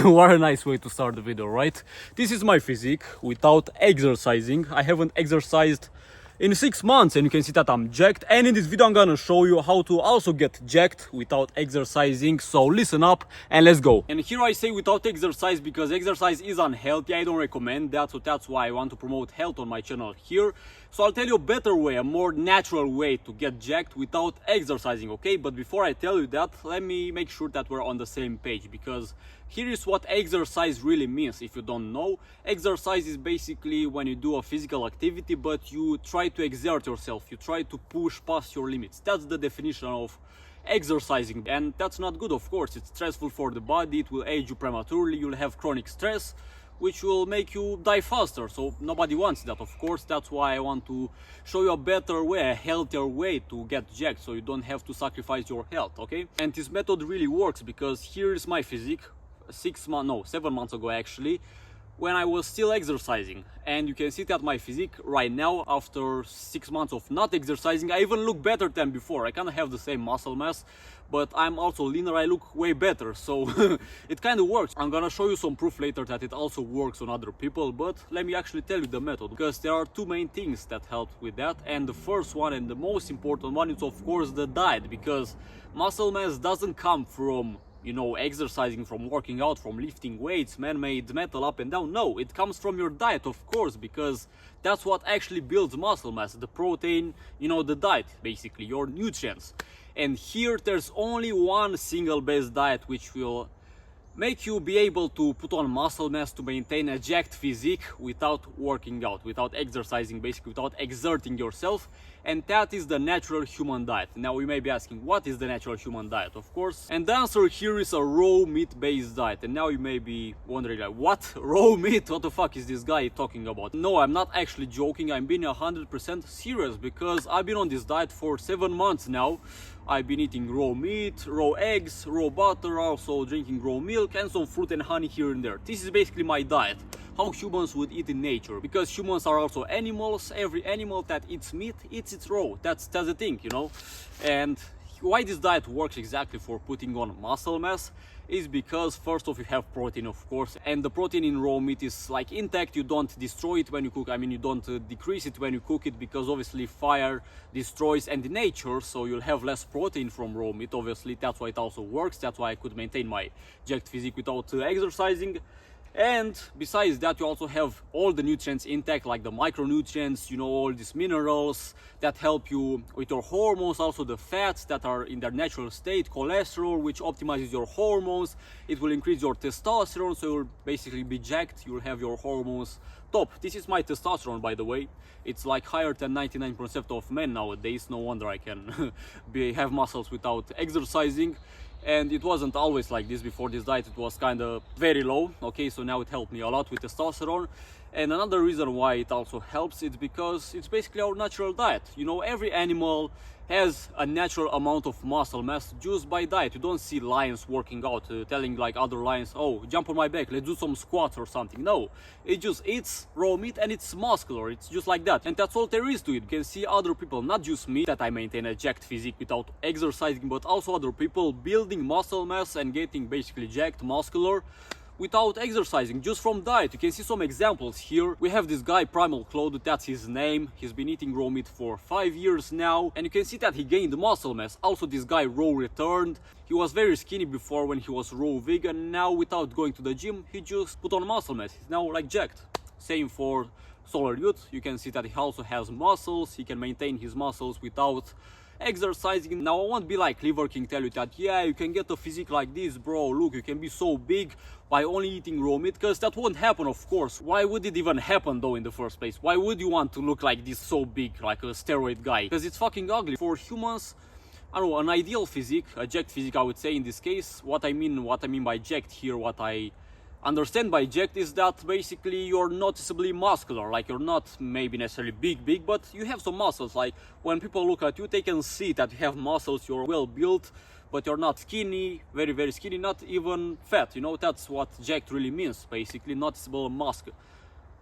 What a nice way to start the video, right? This is my physique without exercising. I haven't exercised in 6 months and you can see that I'm jacked. And in this video I'm gonna show you how to also get jacked without exercising. So listen up and let's go. And here I say without exercise because exercise is unhealthy. I don't recommend that, so that's why I want to promote health on my channel here. So I'll tell you a better way, a more natural way to get jacked without exercising, okay? But before I tell you that, let me make sure that we're on the same page, because here is what exercise really means. If you don't know, exercise is basically when you do a physical activity but you try to exert yourself, you try to push past your limits. That's the definition of exercising, and that's not good, of course. It's stressful for the body, it will age you prematurely, you'll have chronic stress which will make you die faster, so nobody wants that, of course. That's why I want to show you a better way, a healthier way to get jacked, so you don't have to sacrifice your health, okay? And this method really works because here is my physique 7 months ago actually, when I was still exercising. And you can see that my physique right now, after 6 months of not exercising, I even look better than before. I kind of have the same muscle mass, but I'm also leaner, I look way better, so it kind of works. I'm gonna show you some proof later that it also works on other people, but let me actually tell you the method, because there are two main things that help with that. And the first one, and the most important one, is of course the diet, because muscle mass doesn't come from, you know, exercising, from working out, from lifting weights, man-made metal up and down. No, it comes from your diet, of course, because that's what actually builds muscle mass. The protein, you know, the diet, basically, your nutrients. And here there's only one single base diet which will make you be able to put on muscle mass, to maintain a jacked physique without working out, without exercising, basically without exerting yourself, and that is the natural human diet. Now you may be asking, what is the natural human diet, of course? And the answer here is a raw meat based diet. And now you may be wondering, like, what? Raw meat? What the fuck is this guy talking about? No, I'm not actually joking, I'm being 100% serious, because I've been on this diet for 7 months now. I've been eating raw meat, raw eggs, raw butter, also drinking raw milk and some fruit and honey here and there. This is basically my diet, how humans would eat in nature, because humans are also animals. Every animal that eats meat eats it raw. That's the thing, you know. And why this diet works exactly for putting on muscle mass is because first off, you have protein, of course, and the protein in raw meat is like intact. You don't destroy it when you cook. I mean, you don't decrease it when you cook it, because obviously fire destroys and in nature, so you'll have less protein from raw meat. Obviously, that's why it also works. That's why I could maintain my jacked physique without exercising. And besides that, you also have all the nutrients intact, like the micronutrients, you know, all these minerals that help you with your hormones, also the fats that are in their natural state, cholesterol, which optimizes your hormones. It will increase your testosterone, so you'll basically be jacked, you'll have your hormones top. This is my testosterone, by the way. It's like higher than 99% of men nowadays. No wonder I can have muscles without exercising. And it wasn't always like this. Before this diet it was kind of very low, okay? So now it helped me a lot with testosterone. And another reason why it also helps is because it's basically our natural diet. You know, every animal has a natural amount of muscle mass just by diet. You don't see lions working out, telling like other lions, oh, jump on my back, let's do some squats or something. No, it just eats raw meat and it's muscular. It's just like that. And that's all there is to it. You can see other people, not just me, that I maintain a jacked physique without exercising, but also other people building muscle mass and getting basically jacked, muscular, without exercising, just from diet. You can see some examples here. We have this guy, Primal, that's his name. He's been eating raw meat for 5 years now, and you can see that he gained muscle mass. Also, this guy Raw returned. He was very skinny before when he was raw vegan. Now, without going to the gym, he just put on muscle mass. He's now like jacked. Same for Solar Youth. You can see that he also has muscles. He can maintain his muscles without exercising. Now, I won't be like Liver King, tell you that, yeah, you can get a physique like this, bro, look, you can be so big by only eating raw meat, because that won't happen, of course. Why would it even happen though in the first place? Why would you want to look like this, so big, like a steroid guy? Because it's fucking ugly. For humans, I don't know, an ideal physique, a jacked physique, I would say in this case. What I mean by jacked here, what I understand by jacked is that basically you're noticeably muscular. Like, you're not maybe necessarily big, but you have some muscles. Like, when people look at you, they can see that you have muscles, you're well built, but you're not skinny, very skinny, not even fat. You know, that's what jacked really means, basically noticeable muscle,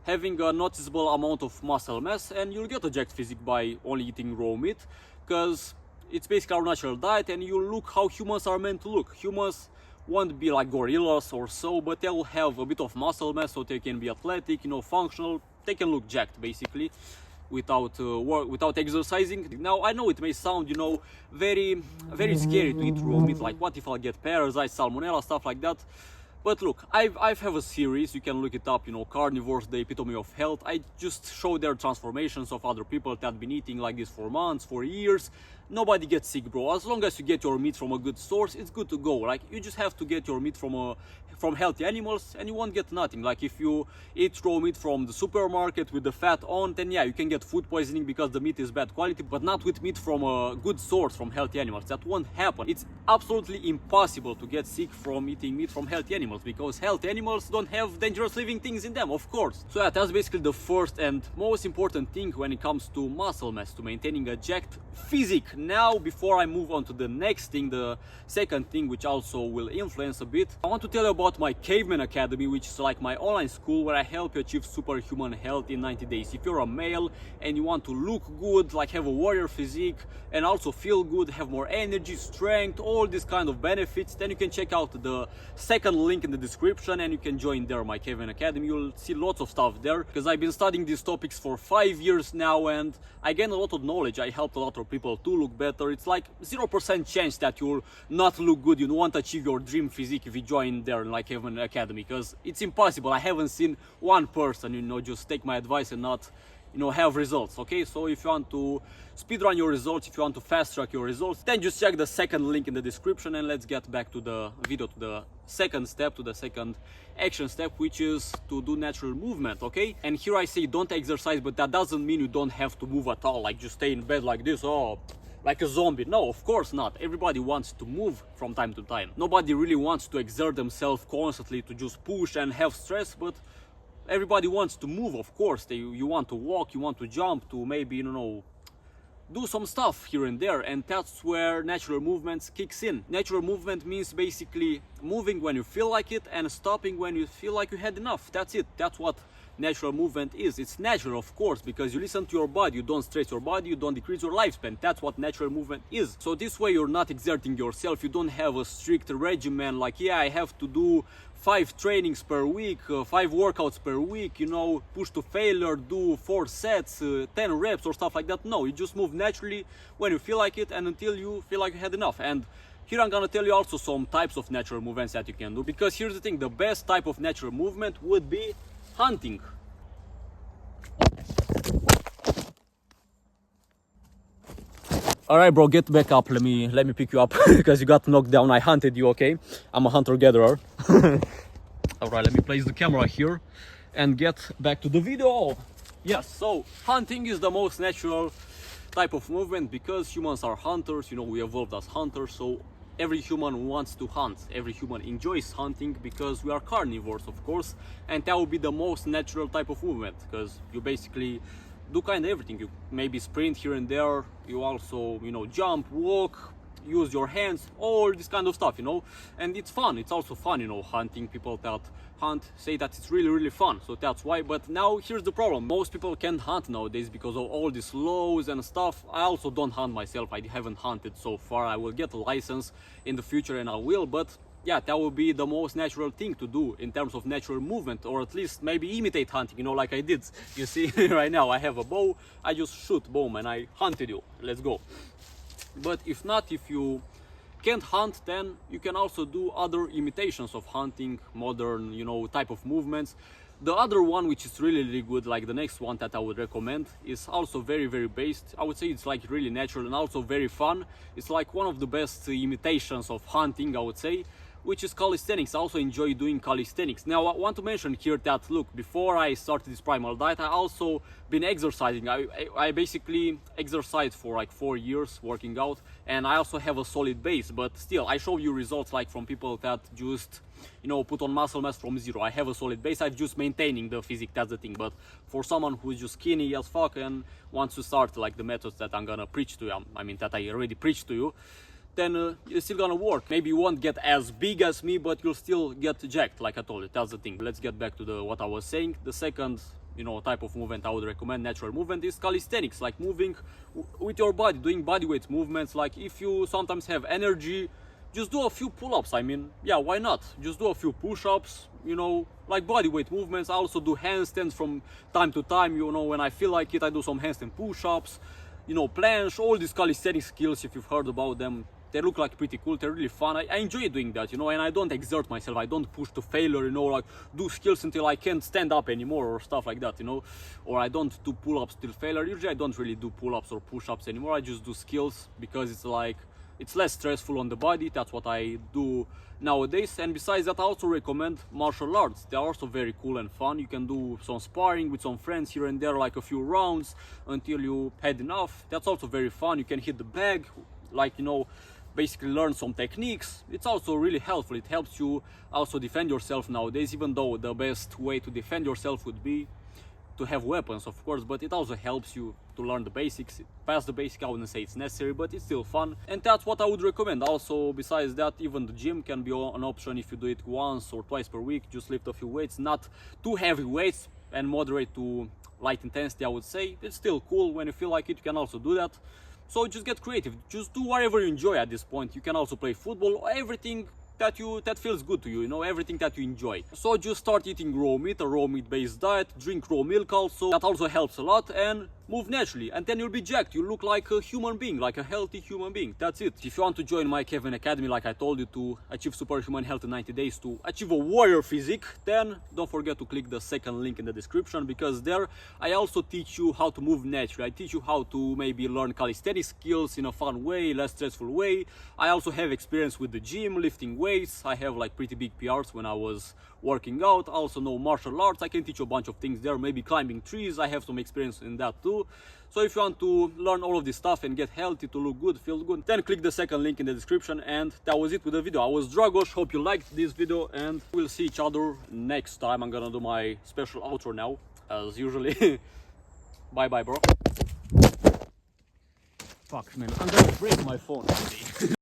having a noticeable amount of muscle mass. And you'll get a jacked physique by only eating raw meat, because it's basically our natural diet, and you look how humans are meant to look. Humans won't be like gorillas or so, but they will have a bit of muscle mass, so they can be athletic, you know, functional. They can look jacked basically without exercising. Now I know it may sound, you know, very scary to eat raw meat, like what if I'll get parasites, salmonella, stuff like that. But look, I have a series, you can look it up, you know, Carnivores, the Epitome of Health. I just show their transformations of other people that have been eating like this for months, for years. Nobody gets sick, bro. As long as you get your meat from a good source, it's good to go. Like, you just have to get your meat from healthy animals and you won't get nothing. Like, if you eat raw meat from the supermarket with the fat on, then yeah, you can get food poisoning because the meat is bad quality, but not with meat from a good source, from healthy animals. That won't happen. It's absolutely impossible to get sick from eating meat from healthy animals, because healthy animals don't have dangerous living things in them, of course. So yeah, that's basically the first and most important thing when it comes to muscle mass, to maintaining a jacked physique. Now, before I move on to the next thing, the second thing, which also will influence a bit, I want to tell you about my Caveman Academy, which is like my online school where I help you achieve superhuman health in 90 days. If you're a male and you want to look good, like have a warrior physique, and also feel good, have more energy, strength, all these kind of benefits, then you can check out the second link in the description and you can join there, my Caveman Academy. You'll see lots of stuff there, because I've been studying these topics for 5 years now and I gained a lot of knowledge. I helped a lot of people to look better. It's like 0% chance that you'll not look good, you won't achieve your dream physique if you join there, like Caveman Academy, because it's impossible. I haven't seen one person, you know, just take my advice and not, you know, have results. Okay, so if you want to speedrun your results, if you want to fast track your results, then just check the second link in the description and let's get back to the video, to the second step, to the second action step, which is to do natural movement. Okay, and here I say don't exercise, but that doesn't mean you don't have to move at all, like just stay in bed like this, oh, like a zombie. No, of course not. Everybody wants to move from time to time. Nobody really wants to exert themselves constantly, to just push and have stress, but everybody wants to move, of course. You want to walk, you want to jump, to maybe, you know, do some stuff here and there, and that's where natural movements kicks in. Natural movement means basically moving when you feel like it and stopping when you feel like you had enough. That's it. That's what natural movement is. It's natural, of course, because you listen to your body, you don't stress your body, you don't decrease your lifespan. That's what natural movement is. So this way you're not exerting yourself, you don't have a strict regimen like, yeah, I have to do 5 trainings per week, 5 workouts per week, you know, push to failure, do 4 sets, 10 reps or stuff like that. No, you just move naturally when you feel like it and until you feel like you had enough. And here I'm gonna tell you also some types of natural movements that you can do, because here's the thing, the best type of natural movement would be hunting. All right, bro, get back up. Let me pick you up because you got knocked down. I hunted you, okay? I'm a hunter-gatherer. All right, let me place the camera here and get back to the video. Yes, so hunting is the most natural type of movement because humans are hunters. You know, we evolved as hunters, so every human wants to hunt. Every human enjoys hunting because we are carnivores, of course, and that would be the most natural type of movement, because you basically do kind of everything. You maybe sprint here and there, you also, you know, jump, walk, use your hands, all this kind of stuff, you know, and it's fun. It's also fun, you know, hunting. People that hunt say that it's really fun, so that's why. But now here's the problem, most people can't hunt nowadays because of all these laws and stuff. I also don't hunt myself, I haven't hunted so far. I will get a license in the future and I will, but yeah, that would be the most natural thing to do in terms of natural movement, or at least maybe imitate hunting, you know, like I did. You see, right now I have a bow, I just shoot boom and I hunted you, let's go. But if not, if you can't hunt, then you can also do other imitations of hunting, modern, you know, type of movements. The other one, which is really good, like the next one that I would recommend, is also very based. I would say it's like really natural and also very fun. It's like one of the best imitations of hunting, I would say, which is calisthenics. I also enjoy doing calisthenics. Now, I want to mention here that, look, before I started this Primal diet, I also been exercising. I basically exercised for like 4 years, working out, and I also have a solid base, but still, I show you results like from people that just, you know, put on muscle mass from zero. I have a solid base, I'm just maintaining the physique, that's the thing. But for someone who's just skinny as fuck and wants to start like the methods that I'm gonna preach to you, I mean, that I already preached to you, then it's still gonna work. Maybe you won't get as big as me, but you'll still get jacked, like I told you. That's the thing. Let's get back to what I was saying. The second, you know, type of movement I would recommend, natural movement, is calisthenics, like moving with your body, doing bodyweight movements. Like if you sometimes have energy, just do a few pull-ups. I mean, yeah, why not? Just do a few push-ups, you know, like body weight movements. I also do handstands from time to time, you know, when I feel like it. I do some handstand push-ups, you know, planche, all these calisthenic skills, if you've heard about them. They look like pretty cool, they're really fun. I enjoy doing that, you know, and I don't exert myself, I don't push to failure, you know, like do skills until I can't stand up anymore or stuff like that, you know, or I don't do pull-ups till failure. Usually I don't really do pull-ups or push-ups anymore. I just do skills because it's like, it's less stressful on the body. That's what I do nowadays. And besides that, I also recommend martial arts. They are also very cool and fun. You can do some sparring with some friends here and there, like a few rounds until you had enough. That's also very fun. You can hit the bag, like, you know, basically learn some techniques. It's also really helpful. It helps you also defend yourself nowadays, even though the best way to defend yourself would be to have weapons, of course, but it also helps you to learn the basics. Past the basic, I wouldn't say it's necessary, but it's still fun, and that's what I would recommend. Also, besides that, even the gym can be an option if you do it once or twice per week. Just lift a few weights, not too heavy weights, and moderate to light intensity, I would say. It's still cool. When you feel like it, you can also do that. So just get creative, just do whatever you enjoy at this point. You can also play football, everything that feels good to you, you know, everything that you enjoy. So just start eating raw meat, a raw meat based diet, drink raw milk also, that also helps a lot, and move naturally, and then you'll be jacked. You look like a human being, like a healthy human being. That's it. If you want to join my Kevin Academy, like I told you, to achieve superhuman health in 90 days, to achieve a warrior physique, then don't forget to click the second link in the description, because there I also teach you how to move naturally. I teach you how to maybe learn calisthenic skills in a fun way, less stressful way. I also have experience with the gym, lifting weights. I have like pretty big PRs when I was working out. I also know martial arts. I can teach you a bunch of things there, maybe climbing trees. I have some experience in that too. So if you want to learn all of this stuff and get healthy, to look good, feel good, then click the second link in the description. And that was it with the video. I was Dragos. Hope you liked this video, and we'll see each other next time. I'm gonna do my special outro now, as usually. Bye bye, bro. Fuck, man, I'm gonna break my phone.